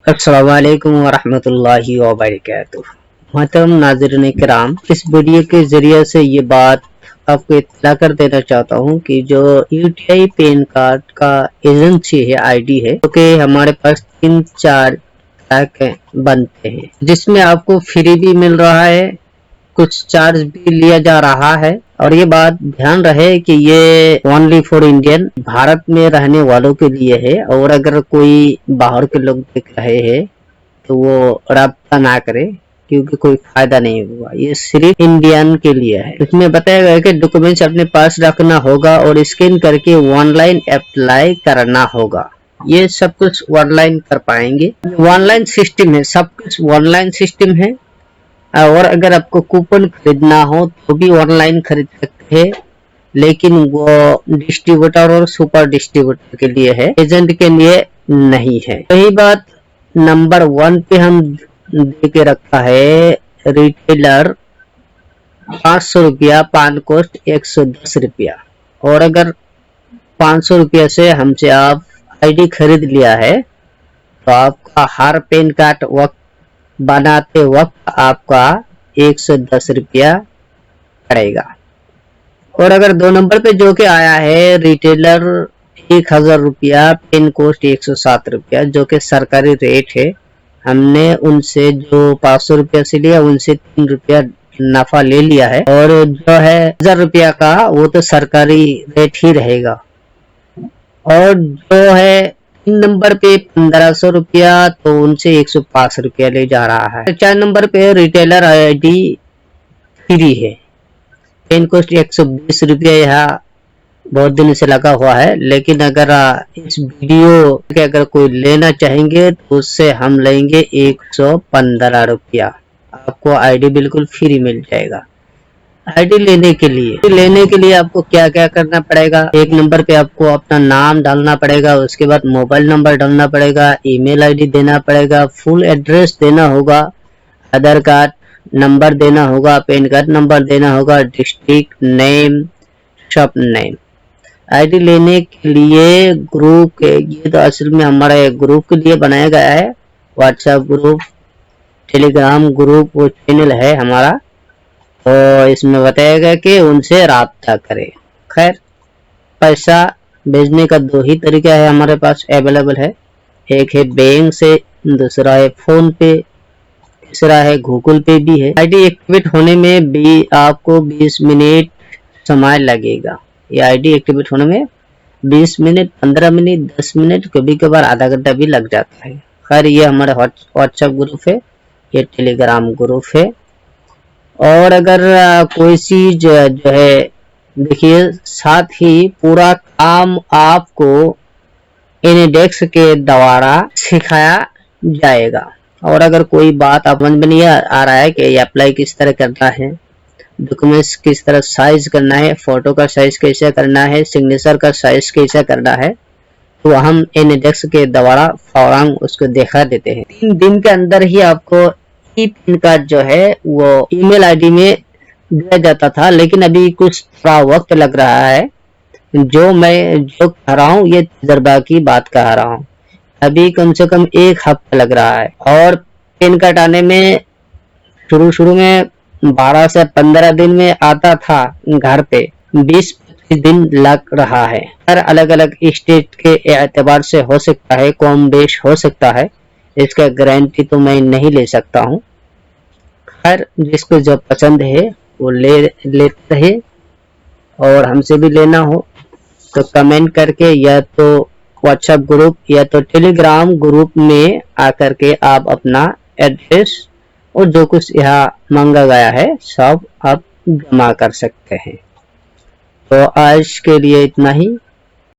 अस्सलामुअलैकुम वरहमतुल्लाहि वबरकातुह। मोहतरम नाज़रीन किराम, इस वीडियो के जरिए से ये बात आपको इत्तला कर देना चाहता हूँ कि जो यूटीआई पैन कार्ड का एजेंसी है, आईडी है, तो कि हमारे पास 3-4 बनते हैं, जिसमें आपको फ्री भी मिल रहा है, कुछ चार्ज भी लिया जा रहा है। और ये बात ध्यान रहे कि ये ओनली फॉर इंडियन, भारत में रहने वालों के लिए है। और अगर कोई बाहर के लोग देख रहे हैं तो वो राब्ता ना करे, क्योंकि कोई फायदा नहीं हुआ। ये सिर्फ इंडियन के लिए है। इसमें बताया गया है कि डॉक्यूमेंट्स अपने पास रखना होगा और स्कैन करके ऑनलाइन अप्लाई करना होगा। ये सब कुछ ऑनलाइन कर पाएंगे। ऑनलाइन सिस्टम है, सब कुछ ऑनलाइन सिस्टम है। और अगर आपको कूपन खरीदना हो तो भी ऑनलाइन खरीद सकते हैं, लेकिन वो डिस्ट्रीब्यूटर और सुपर डिस्ट्रीब्यूटर के लिए है, एजेंट के लिए नहीं है। यही बात नंबर 1 पे हम दे के रखा है, रिटेलर 500 रुपया, पान कॉस्ट 110 रुपया। और अगर 500 रुपया से हमसे आप आईडी खरीद लिया है तो आपका हर पैन कार्ड वक्त बनाते वक्त आपका 110 रुपया पड़ेगा। और अगर 2 नंबर पे जो कि आया है रिटेलर 1000 रुपया, पैन कॉस्ट 107 रुपया, जो कि सरकारी रेट है। हमने उनसे जो 500 रुपया से लिया, उनसे 3 रुपया नफा ले लिया है। और जो है 1000 रुपया का, वो तो सरकारी रेट ही रहेगा। और जो है 3 नंबर पे 1500 रुपया, तो उनसे 105 रुपया ले जा रहा है। 4 नंबर पे रिटेलर आईडी फ्री है, पैन कॉस्ट 120 रुपया यहाँ बहुत दिन से लगा हुआ है। लेकिन अगर इस वीडियो के अगर कोई लेना चाहेंगे तो उससे हम लेंगे 115 रुपया। आपको आईडी बिल्कुल फ्री मिल जाएगा। आईडी लेने के लिए आपको क्या क्या करना पड़ेगा? 1 नंबर पे आपको अपना नाम डालना पड़ेगा, उसके बाद मोबाइल नंबर डालना पड़ेगा, ईमेल आईडी देना पड़ेगा, फुल एड्रेस देना होगा, आधार कार्ड नंबर देना होगा, पैन कार्ड नंबर देना होगा, district name, shop name. ID लेने के लिए ग्रुप के, ये तो असल में हमारे ग्रुप के लिए बनाया गया है, व्हाट्सएप ग्रुप, टेलीग्राम ग्रुप, वो चैनल है हमारा। तो इसमें बताया गया कि उनसे राब्ता करें। खैर, पैसा भेजने का 2 ही तरीका है हमारे पास अवेलेबल है। एक है बैंक से, दूसरा है फोन पे, तीसरा है गूगल पे भी है। आईडी एक्टिवेट होने में भी आपको 20 मिनट समय लगेगा। ये आईडी एक्टिवेट होने में 20 मिनट, 15 मिनट, 10 मिनट, कभी कभार आधा घंटा भी लग जाता है। खैर, ये हमारा व्हाट्सएप ग्रुप है, ये टेलीग्राम ग्रुप है। और अगर कोई चीज जो है, देखिए, साथ ही पूरा काम आपको इनडेक्स के द्वारा सिखाया जाएगा। और अगर कोई बात आप समझ में नहीं आ रहा है कि अप्लाई किस तरह करना है, डॉक्यूमेंट्स किस तरह साइज करना है, फोटो का साइज कैसे करना है, सिग्नेचर का साइज कैसे करना है, तो हम इनडेक्स के द्वारा फौरन उसको दिखा देते हैं। 3 दिन के अंदर ही आपको पैन कार्ड जो है वो ईमेल आईडी में दिया जाता था, लेकिन अभी कुछ थोड़ा वक्त लग रहा है। जो कह रहा हूँ, ये तजर्बा की बात कह रहा हूँ। अभी कम से कम 1 हफ्ता लग रहा है। और पैन कार्ड आने में शुरू में 12 से 15 दिन में आता था घर पे, 20-25 दिन लग रहा है। हर अलग अलग स्टेट के एतबार से हो सकता है, कम बेश हो सकता है, इसका गारंटी तो मैं नहीं ले सकता हूँ। खैर, जिसको जो पसंद है वो लेते है। और हमसे भी लेना हो तो कमेंट करके, या तो व्हाट्सएप ग्रुप या तो टेलीग्राम ग्रुप में आकर के आप अपना एड्रेस और जो कुछ यहाँ मांगा गया है सब आप जमा कर सकते हैं। तो आज के लिए इतना ही।